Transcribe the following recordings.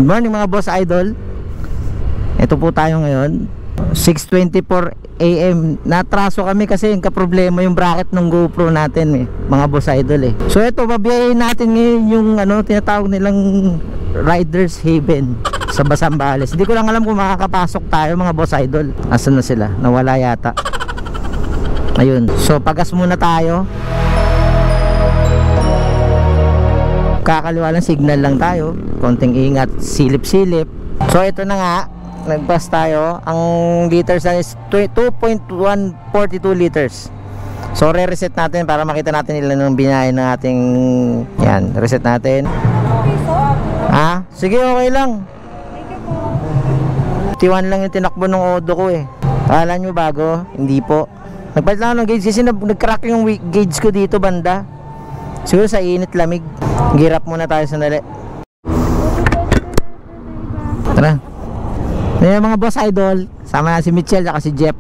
Good morning mga boss idol. Ito po tayo ngayon 6:24 AM. Natraso kami kasi yung kaproblema yung bracket ng GoPro natin mga boss idol So ito, babiyahin natin ngayon yung tinatawag nilang Riders Haven sa Basambales. Hindi ko lang alam kung makakapasok tayo mga boss idol. Asan na sila? Nawala yata. Ayun. So pagas muna tayo. Kakaliwa lang, signal lang tayo. Konting ingat, silip-silip. So ito na nga, nagpas tayo. Ang liters na is 2.142 liters. So re-reset natin para makita natin ilan ng binahin ng ating yan, reset natin. Ha? Sige, okay lang. 51 lang yung tinakbo ng Odo ko Kala nyo bago? Hindi po. Nagpalit lang ng gauge kasi nag-crack yung gauge ko dito banda. Siguro sa init lamig. Girap muna tayo sandali. Tara. Ayan mga boss idol, sama na si Michelle at si Jeff.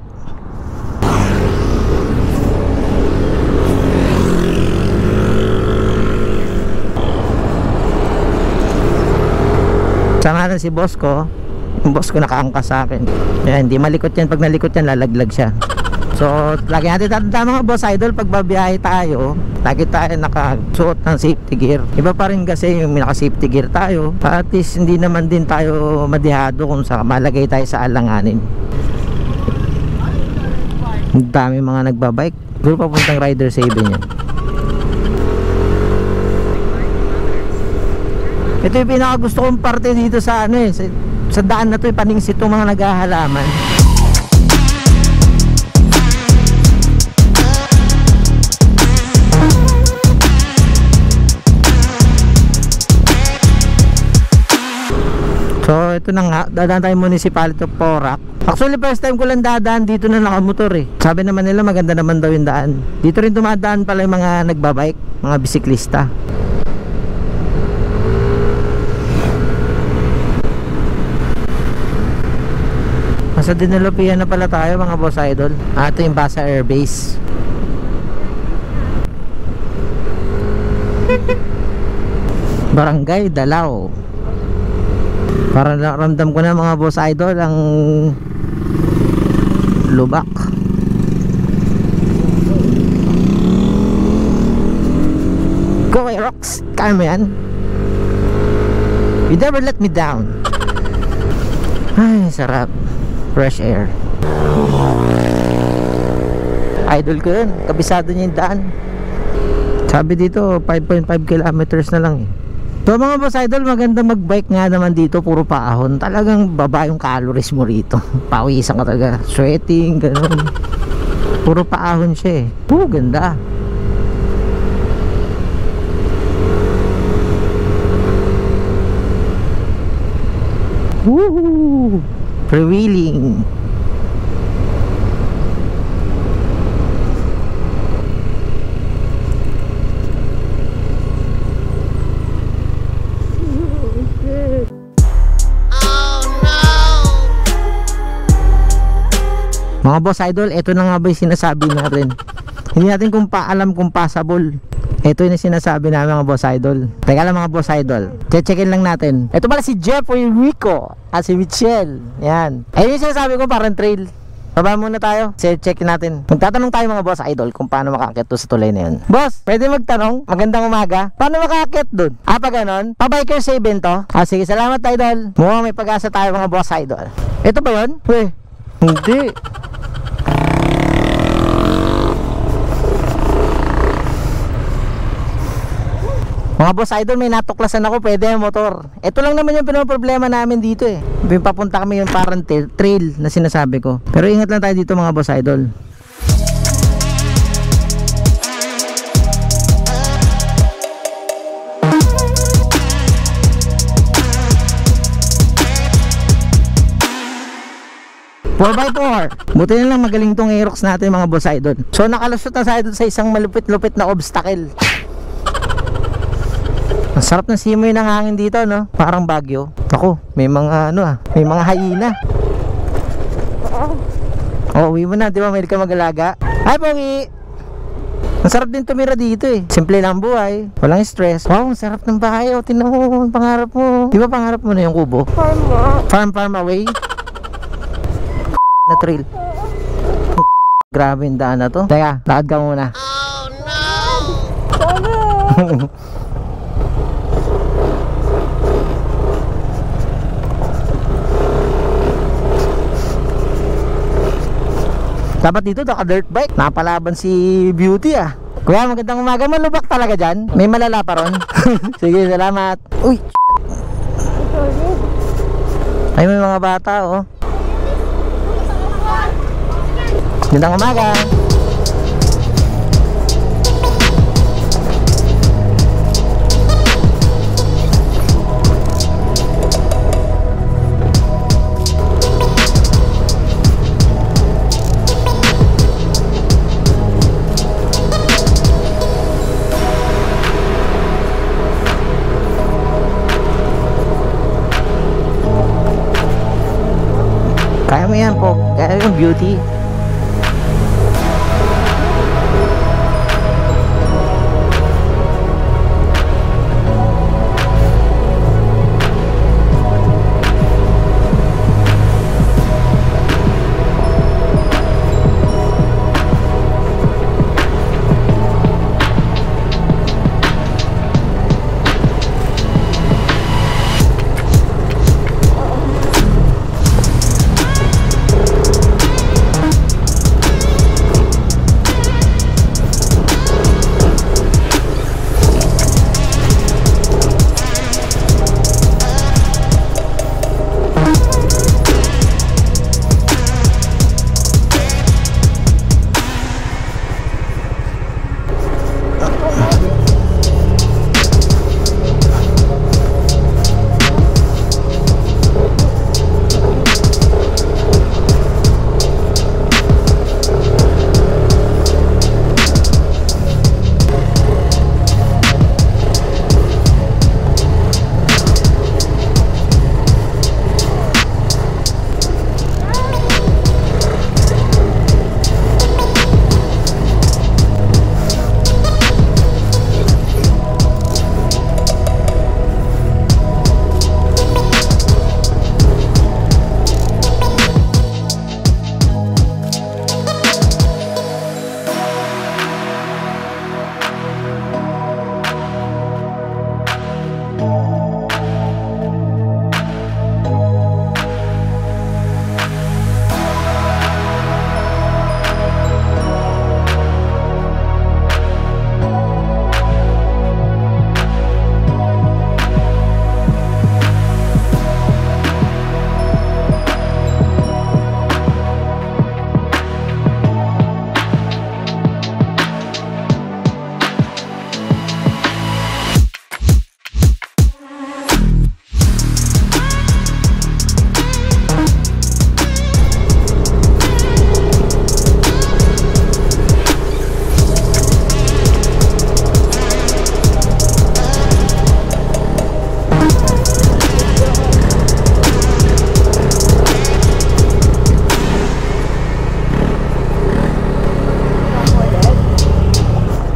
Sama na si boss ko. Yung boss ko nakaangkas sa akin. Ayan, hindi malikot yan. Pag nalikot yan, lalaglag siya. So, lagi natin tatanda mga boss idol, pag babiyahe tayo, lagi tayo nakasuot ng safety gear. Iba pa rin kasi yung naka-safety gear tayo. At least hindi naman din tayo madihado kung sa malagay tayo sa alanganin. Ang dami mga nagbabike. Siguro papuntang Riders Haven yan. Ito yung pinakagusto kong parte dito sa sa daan na to, paningsit itong mga naghahalaman. So ito na nga, dadaan tayo Municipality of Porac. Actually first time ko lang dadaan dito na nakamotor Sabi naman nila maganda naman daw yung daan. Dito rin dumadaan pala yung mga nagbabike, mga bisiklista. Nasa Dinalopian na pala tayo mga boss idol. Ito yung Basa Air Base. Barangay Dalao. Para ramdam ko na mga boss idol ang lubak. Go away rocks, kaya mo yan. You never let me down. Ay sarap, fresh air. Idol ko yun, kabisado niya yung daan. Sabi dito 5.5 kilometers na lang So mga boss idol, maganda magbike nga naman dito, puro paahon. Talagang baba yung calories mo rito. Pawisan ka talaga, sweating, gano'n. Puro paahon siya ganda. Woohoo! Freewheeling. Mga boss idol, ito na nga ba yung sinasabi natin. Hindi natin alam kung passable. Ito yung sinasabi namin mga boss idol. Teka lang mga boss idol, checkin lang natin. Ito pala si Jeff o yung Rico at si Michelle. Yan. Ayun yung sinasabi ko, parang trail. Baba muna tayo, checkin natin. Magtatanong tayo mga boss idol kung paano makakit to sa tulay na yun. Boss, pwede magtanong? Magandang umaga. Paano makakit dun? Pa ganon? Pa Biker Haven to? Sige, salamat idol. Mukhang may pag-asa tayo mga boss idol. Ito ba yun? Hindi. Mga boss idol, may natuklasan ako, pwede yung motor. Ito lang naman yung pinoproblema namin dito Papunta kami yung parang trail na sinasabi ko. Pero ingat lang tayo dito mga boss idol. Buti na lang magaling tong Aerox natin mga boss idol. So nakalusot na tayo sa isang malupit-lupit na obstacle. Ang sarap ng simoy ng hangin dito, no? Parang Baguio. Ako, may mga may mga hyena. Uwi mo na, di ba? May ka mag-alaga. Hi, Pogi! Ang sarap din tumira dito eh. Simple lang buhay. Walang stress. Wow, ang sarap ng bahay. O, tingnan mo. Pangarap mo. Di ba pangarap mo na yung kubo? Farm away. Na trail. Grabe yung daan na to. Teka, lakad ka muna. Oh no! Dapat dito naka-dirt bike. Napalaban si Beauty ah. Kuya, magandang umaga. Malubak talaga dyan. May malala pa ron. Sige, salamat. Uy! Ay, may mga bata oh. Magandang umaga. Kaya mo yan po. Kaya yung Beauty.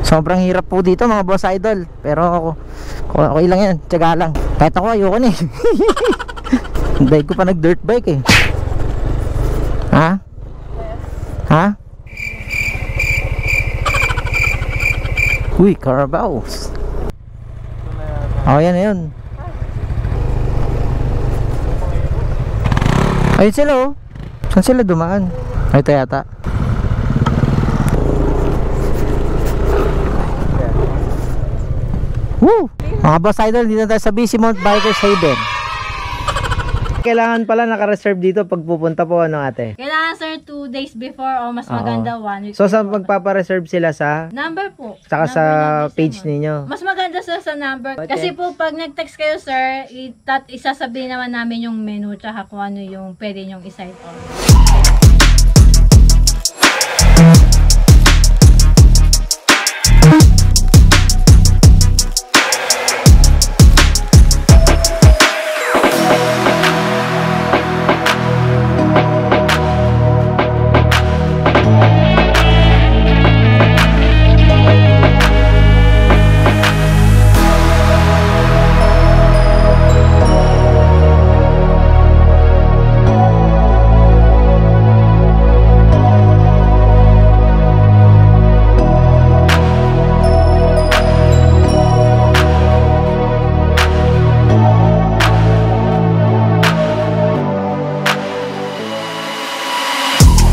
Sobrang hirap po dito mga boss idol. Pero okay lang yan, tiyaga lang. Kahit ako ayoko na eh. Dahil ko pa nag dirt bike eh. Ha? Ha? Uy, Carabaos. Oh, yan na yun. Ayun sila oh. Saan sila dumaan? Ay, ito yata. Woo! Mga boss idol, dito tayo sa BC Mount Bikers Haven. Kailangan pala naka-reserve dito pag pupunta po, ano ate? Kailangan sir 2 days before o mas maganda 1 week. So sa magpapa-reserve sila sa? Number po. Saka number sa page ninyo? Mas maganda sir sa number. Okay. Kasi po pag nag-text kayo sir, isasabihin naman namin yung menu tsaka kung ano yung pwede nyong i-site on.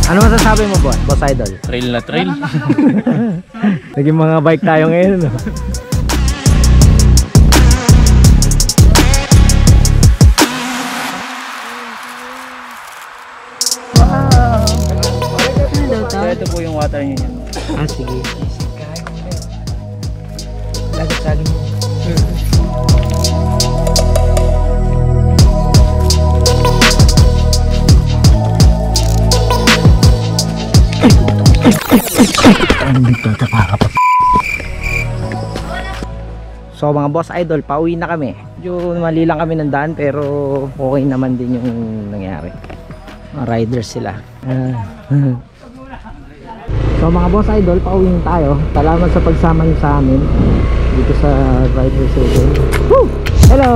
Ano masasabi mo, boss idol? Trail na trail. Naging mga bike tayo ngayon. No? So ito po yung water niya. Ah, sige. Lagit-lagit mo. So mga boss idol, pauwi na kami. Medyo mali lang kami ng daan pero okay naman din yung nangyari. Mga riders sila. So mga boss idol, pauwi na tayo. Salamat sa pagsama niyo sa amin dito sa Rider Circle. Woo! Hello!